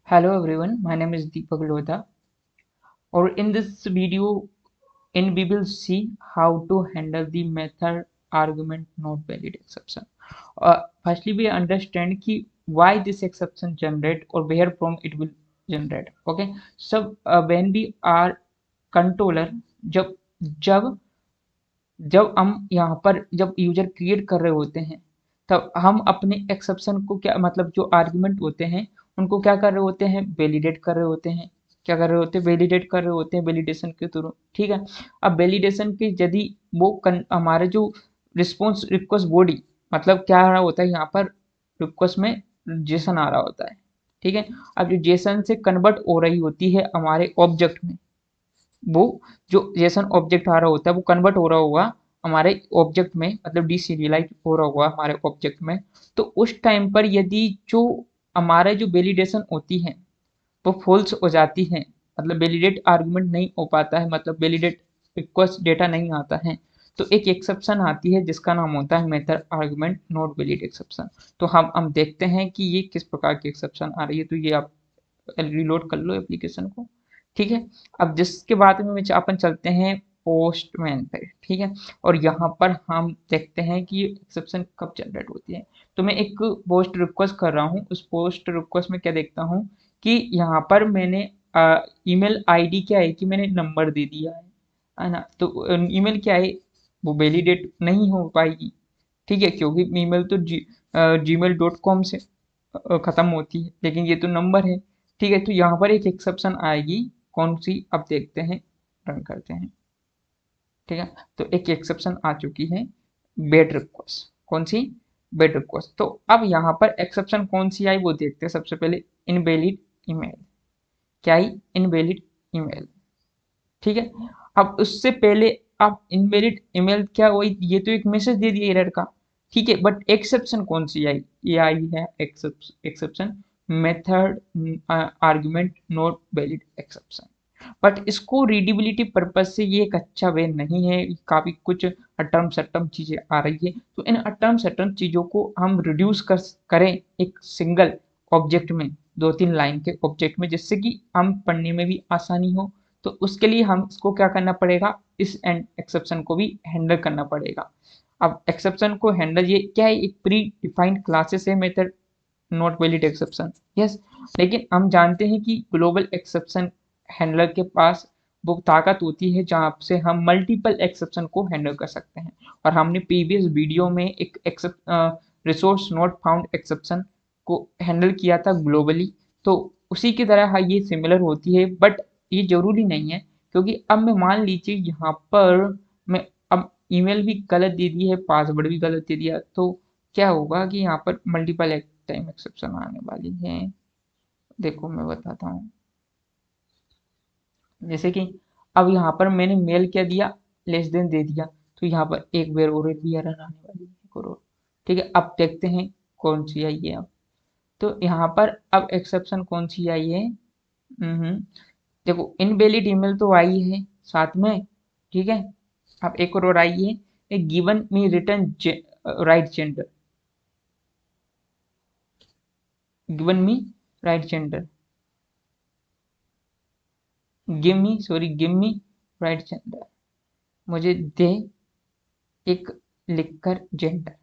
Hello everyone, my name is Deepak Lodha, or in this video, we will see how to handle the method argument not valid exception. Firstly, we understand कि why this exception generate or where from it will generate. Okay, so when we are controller, जब जब जब हम यहाँ पर जब user create कर रहे होते हैं तब हम अपने एक्सेप्शन को क्या मतलब जो आर्गुमेंट होते हैं उनको क्या कर रहे होते हैं वैलिडेट कर रहे होते हैं क्या कर रहे होते हैं वैलिडेट कर रहे होते हैं वैलिडेशन के थ्रू ठीक है। अब वैलिडेशन के यदि हमारे जो रिस्पॉन्स रिक्वेस्ट बॉडी मतलब क्या आ रहा होता है यहाँ पर रिक्वेस्ट में जेसन आ रहा होता है ठीक है। अब जो जेसन से कन्वर्ट हो रही होती है हमारे ऑब्जेक्ट में वो जो जेसन ऑब्जेक्ट आ रहा होता है वो कन्वर्ट हो रहा होगा हमारे ऑब्जेक्ट में मतलब डीसीरियलाइज हो रहा होगा हमारे ऑब्जेक्ट में। तो उस टाइम पर यदि जो हमारे जो वैलिडेशन होती है वो फॉल्स हो जाती है मतलब वैलिडेट आर्गुमेंट नहीं हो पाता है मतलब वैलिडेट रिक्वेस्ट डेटा नहीं आता है तो एक एक्सेप्शन आती है जिसका नाम होता है method argument not valid exception. तो हम देखते हैं कि ये किस प्रकार की एक्सेप्शन आ रही है। तो ये आप रिलोड कर लो एप्लीकेशन को ठीक है। अब जिसके बाद में अपन चलते हैं पोस्टमैन पे ठीक है। और यहाँ पर हम देखते हैं कि ये एक्सेप्शन कब जनरेट होती है। तो मैं एक पोस्ट रिक्वेस्ट कर रहा हूँ उस पोस्ट रिक्वेस्ट में क्या देखता हूँ कि यहाँ पर मैंने ईमेल आईडी क्या है कि मैंने नंबर दे दिया है ना। तो ईमेल क्या है वो वैलिडेट नहीं हो पाएगी ठीक है क्योंकि ईमेल तो gmail.com से ख़त्म होती है लेकिन ये तो नंबर है ठीक है। तो यहाँ पर एक एक्सेप्शन आएगी कौन सी अब देखते हैं रन करते हैं ठीक है। तो एक एक्सेप्शन आ चुकी है बेड रिक्वेस्ट कौन सी बेड रिक्वेस्ट। तो अब यहाँ पर एक्सेप्शन कौन सी आई वो देखते हैं। सबसे पहले इनवैलिड ईमेल क्या आई इनवैलिड ईमेल ठीक है। अब उससे पहले अब इनवैलिड ईमेल क्या हुई ये तो एक मैसेज दे दिया एरर का ठीक है। बट एक्सेप्शन कौन सी आई ये आई है exception method argument not valid exception. But इसको रीडेबिलिटी पर्पज से ये एक अच्छा वे नहीं है काफ़ी कुछ अटर्म सटर्म चीज़ें आ रही है। तो इन अटर्म सटर्म चीज़ों को हम रिड्यूस करें एक सिंगल ऑब्जेक्ट में दो तीन लाइन के ऑब्जेक्ट में जिससे कि हम पढ़ने में भी आसानी हो। तो उसके लिए हम इसको क्या करना पड़ेगा इस एंड एक्सेप्शन को भी हैंडल करना पड़ेगा। अब एक्सेप्शन को हैंडल ये क्या है एक प्री डिफाइंड क्लासेस है method not valid exception yes. लेकिन हम जानते हैं कि ग्लोबल एक्सेप्शन हैंडलर के पास वो ताकत होती है जहाँ से हम मल्टीपल एक्सेप्शन को हैंडल कर सकते हैं। और हमने प्रीवियस वीडियो में एक रिसोर्स नॉट फाउंड एक्सेप्शन को हैंडल किया था ग्लोबली। तो उसी की तरह ये सिमिलर होती है बट ये जरूरी नहीं है क्योंकि अब मैं मान लीजिए यहाँ पर मैं अब ईमेल भी गलत दे दी है पासवर्ड भी गलत दे दिया तो क्या होगा कि यहाँ पर मल्टीपल टाइम एक्सेप्शन आने वाली है। देखो मैं बताता हूँ जैसे कि अब यहाँ पर मैंने मेल क्या दिया लेस देन दे दिया तो यहाँ पर एक बेर और भी एरर आने वाली है करो ठीक है। अब देखते हैं कौन सी आई है अब। तो यहाँ पर अब एक्सेप्शन कौन सी आई है देखो इनवैलिड ईमेल तो आई है साथ में ठीक है। अब एक और आई है given me return right gender given me right gender give me right gender मुझे दे एक लिखकर जेंडर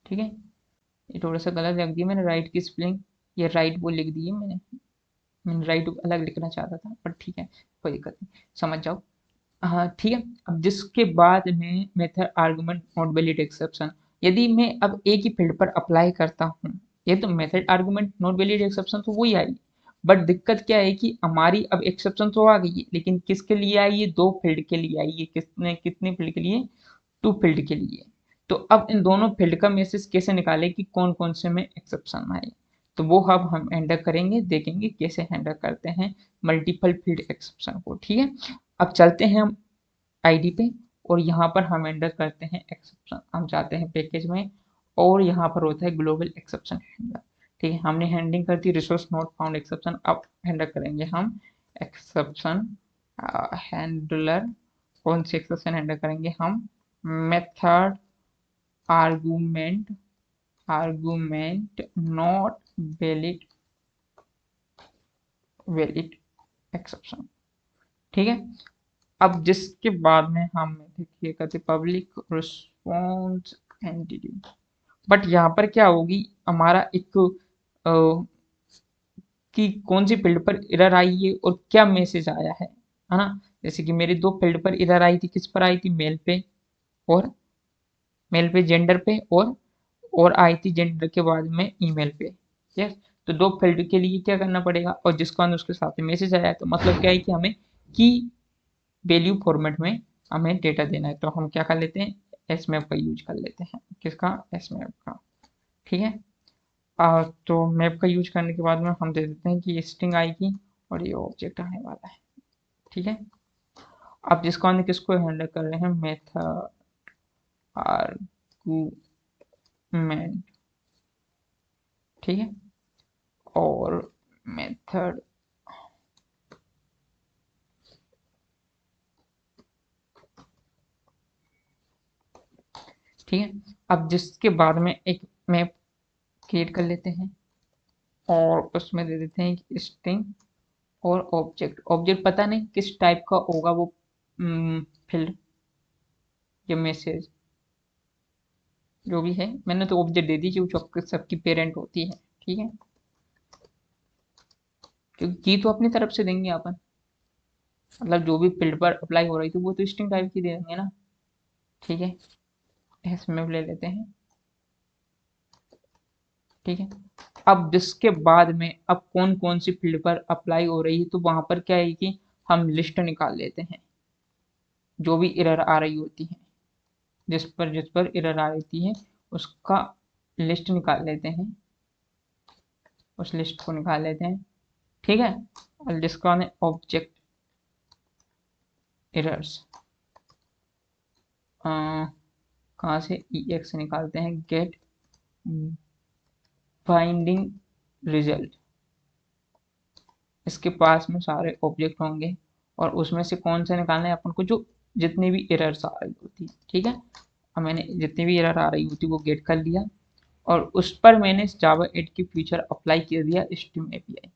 ठीक है। ये थोड़ा सा गलत लिख दिया मैंने राइट की स्पेलिंग ये राइट वो लिख दी है मैंने राइट अलग लिखना चाहता था पर ठीक है कोई दिक्कत नहीं समझ जाओ। हाँ ठीक है। अब जिसके बाद में method argument not valid exception यदि मैं अब एक ही फील्ड पर अप्लाई करता हूँ ये तो method argument not valid exception तो वही आई। बट दिक्कत क्या है कि हमारी अब एक्सेप्शन तो आ गई है लेकिन किसके लिए आई है दो फील्ड के लिए आई है कितने कितने फील्ड के लिए टू फील्ड के लिए। तो अब इन दोनों फील्ड का मैसेज कैसे निकाले कि कौन कौन से में एक्सेप्शन आए। तो वो अब हम हैंडल करेंगे देखेंगे कैसे हैंडल करते हैं मल्टीपल फील्ड एक्सेप्शन को ठीक है। अब चलते हैं हम आईडी पे और यहाँ पर हम हैंडल करते हैं एक्सेप्शन हम जाते हैं पैकेज में और यहाँ पर होता है ग्लोबल एक्सेप्शन हैंडलर ठीक है। हमने हैंडलिंग कर दी रिसोर्स नॉट फाउंड एक्सेप्शन अब हैंडल करेंगे हम एक्सेप्शन हैंडलर कौन सी एक्सेप्शन हैंडल करेंगे हम method argument argument not valid valid exception. ठीक है। अब जिसके बाद में हम देखिए कहते पब्लिक रिस्पॉन्स एंटिटी, बट यहाँ पर क्या होगी हमारा एक कि कौन सी फील्ड पर एरर आई है और क्या मैसेज आया है ना। जैसे कि मेरी दो फील्ड पर एरर आई थी, किस पर आई थी, और मेल पे जेंडर पे, और आई थी जेंडर के बाद में ईमेल पे। यस, तो दो फील्ड के लिए क्या करना पड़ेगा, और जिसका अंदर उसके साथ में मैसेज आया है, तो मतलब क्या है कि हमें की वैल्यू फॉर्मेट में हमें डेटा देना है, तो हम क्या कर लेते हैं, एसमैप का यूज कर लेते हैं। किसका, एसमैप का। ठीक है। तो मैप का यूज करने के बाद में हम दे देते हैं कि स्ट्रिंग आएगी और ये ऑब्जेक्ट आने वाला है। ठीक है। अब जिसको हमने किसको हैंडल कर रहे हैं, मेथड आर्गुमेंट। ठीक है। और मेथड ठीक है। अब जिसके बाद में एक मैप क्रिएट कर लेते हैं और उसमें दे देते हैं स्ट्रिंग और ऑब्जेक्ट। ऑब्जेक्ट पता नहीं किस टाइप का होगा वो फील्ड या मैसेज जो भी है, मैंने तो ऑब्जेक्ट दे दी जो सबकी पेरेंट होती है। ठीक है। क्योंकि की तो अपनी तरफ से देंगे अपन, मतलब जो भी फील्ड पर अप्लाई हो रही थी वो तो स्ट्रिंग टाइप की दे देंगे ना। ठीक है। इसमें ले लेते हैं। ठीक है। अब जिसके बाद में अब कौन कौन सी फील्ड पर अप्लाई हो रही है, तो वहां पर क्या है कि हम लिस्ट निकाल लेते हैं जो भी एरर आ रही होती है, जिस पर एरर आ रही है उसका लिस्ट निकाल लेते हैं, उस लिस्ट को निकाल लेते हैं। ठीक है। और जिसका है ऑब्जेक्ट एरर्स, कहाँ से, EX से निकालते हैं, गेट बाइंडिंग रिजल्ट। इसके पास में सारे ऑब्जेक्ट होंगे और उसमें से कौन सा निकालना है अपन को, जो जितनी भी एरर्स आ रही होती। ठीक है। अब मैंने जितनी भी एरर आ रही होती वो गेट कर लिया और उस पर मैंने जावा 8 की फीचर अप्लाई कर दिया, स्ट्रीम एपीआई।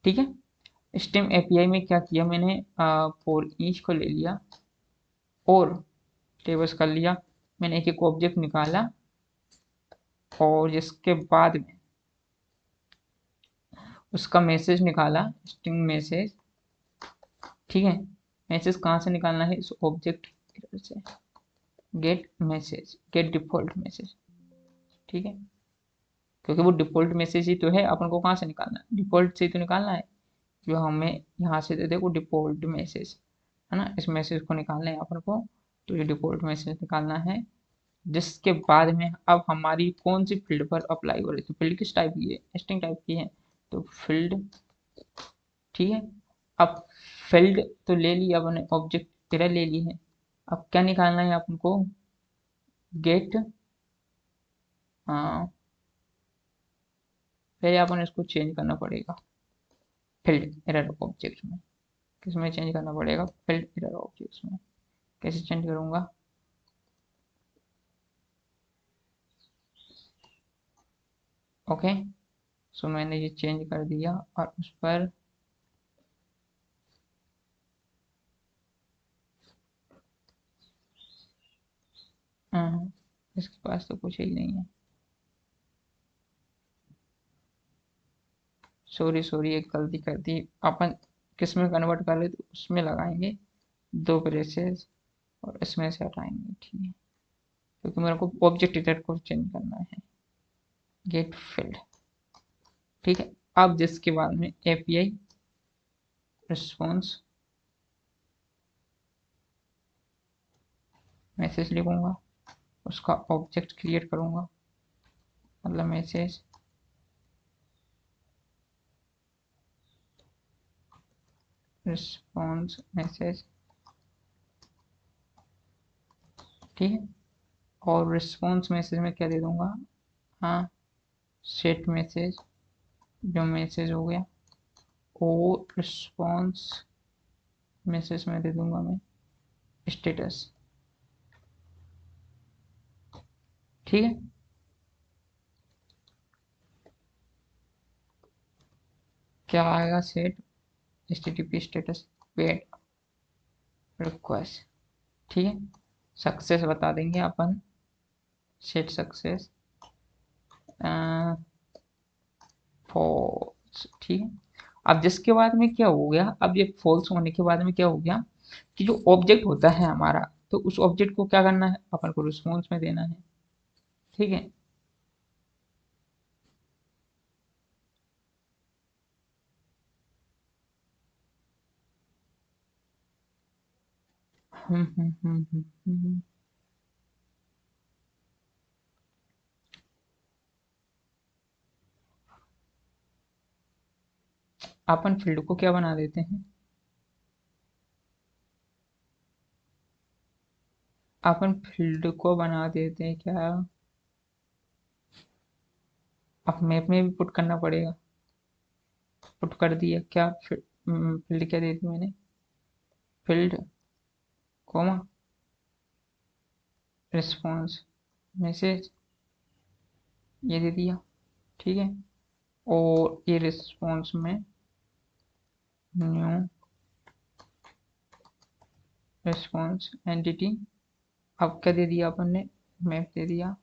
ठीक है। स्ट्रीम एपीआई में क्या किया मैंने, फॉर ईच को ले लिया और टेबल्स कर लिया। मैंने एक एक ऑब्जेक्ट निकाला और जिसके बाद में उसका मैसेज निकाला, स्ट्रिंग मैसेज। ठीक है। मैसेज कहाँ से निकालना है, इस ऑब्जेक्ट से, get message, get default message. ठीक है। क्योंकि वो डिफॉल्ट मैसेज ही तो है, अपन को कहाँ से निकालना है, डिफॉल्ट से ही तो निकालना है, जो हमें यहाँ से दे दे वो डिफॉल्ट मैसेज है ना, इस मैसेज को निकालना है अपन को। तो ये डिफॉल्ट मैसेज निकालना है। जिसके बाद में अब हमारी कौन सी फील्ड पर अप्लाई हो रही थी, फील्ड किस टाइप की है, स्ट्रिंग टाइप की है, तो फील्ड। ठीक है। अब फील्ड तो ले लिया अपने, ऑब्जेक्ट तेरा ले ली है। अब क्या निकालना है अपन को, गेट, हाँ पहले अपन इसको चेंज करना पड़ेगा फील्ड एरर ऑब्जेक्ट में। किसमें चेंज करना पड़ेगा, फील्ड एरर ऑब्जेक्ट में। कैसे चेंज करूंगा, ओके। सो मैंने ये चेंज कर दिया और उस पर इसके पास तो कुछ ही नहीं है, सॉरी सॉरी एक गलती कर दी अपन। किस में कन्वर्ट कर रहे थे, उसमें लगाएंगे दो ब्रेसेस और इसमें से हटाएंगे। ठीक है। क्योंकि मेरे को ऑब्जेक्ट एडिटर को चेंज करना है, गेट फील्ड। ठीक है। अब जिसके बाद में एपीआई रिस्पॉन्स मैसेज लिखूंगा, उसका ऑब्जेक्ट क्रिएट करूंगा, मतलब मैसेज रिस्पॉन्स मैसेज। ठीक है। और रिस्पॉन्स मैसेज में क्या दे दूंगा, हाँ सेट मैसेज, जो मैसेज हो गया, और रिस्पॉन्स मैसेज में दे दूंगा मैं स्टेटस। ठीक है। क्या आएगा, set HTTP status paid request, ठीक है। सक्सेस बता देंगे अपन, सेट सक्सेस फॉल्स, ठीक है। अब जिसके बाद में क्या हो गया, अब ये फॉल्स होने के बाद में क्या हो गया कि जो ऑब्जेक्ट होता है हमारा, तो उस ऑब्जेक्ट को क्या करना है, अपन को रिस्पॉन्स में देना है, ठीक है। हम्म। अपन फील्ड को क्या बना देते हैं, अपन फील्ड को बना देते हैं क्या, अब मैप में भी पुट करना पड़ेगा, पुट कर दिया क्या, फील्ड क्या दे दी मैंने, फील्ड कोमा रिस्पॉन्स मैसेज, ये दे दिया, ठीक है। और ये रिस्पॉन्स में न्यू रिस्पॉन्स एंटिटी, अब क्या दे दिया अपन ने, मैप दे दिया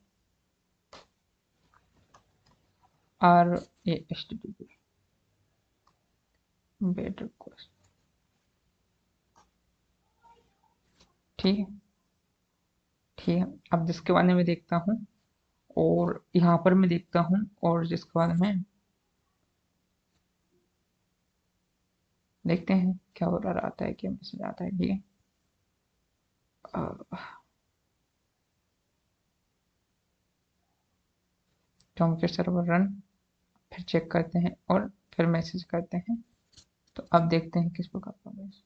R A H T T better request, ठीक है, ठीक है। अब जिसके बारे में देखता हूँ, और यहाँ पर मैं देखता हूँ, और जिसके बाद में देखते हैं क्या हो रहा आता है, क्या मैसेज आता है, ठीक है। तो हम फिर सर्वर रन, फिर चेक करते हैं और फिर मैसेज करते हैं। तो अब देखते हैं किस प्रकार का मैसेज,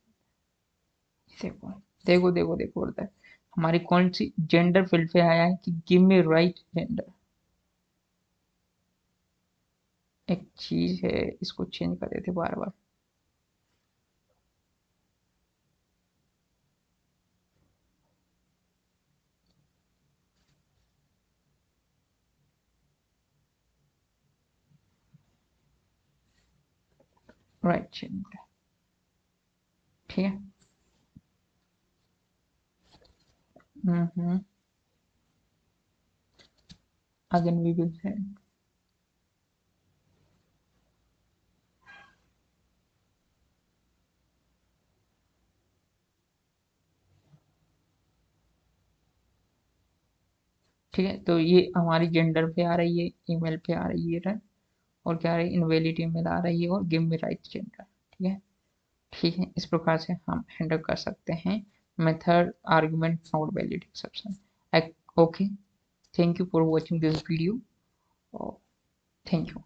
देखो देखो देखो देखो बोलता है हमारी कौन सी जेंडर फील्ड पे आया है कि गिव मी राइट जेंडर, एक चीज है, इसको चेंज कर देते बार बार, राइट जेंडर, ठीक है। हम्म। अगेन वी विल से, ठीक है। तो ये हमारी जेंडर पे आ रही है, ईमेल पे आ रही है रन, और क्या आ रही है, इनवैलिड ईमेल आ रही है, और गिव मी राइट जेंडर, ठीक है। ठीक है, इस प्रकार से हम हैंडल कर सकते हैं method argument not valid exception. Okay, thank you for watching this video, thank you.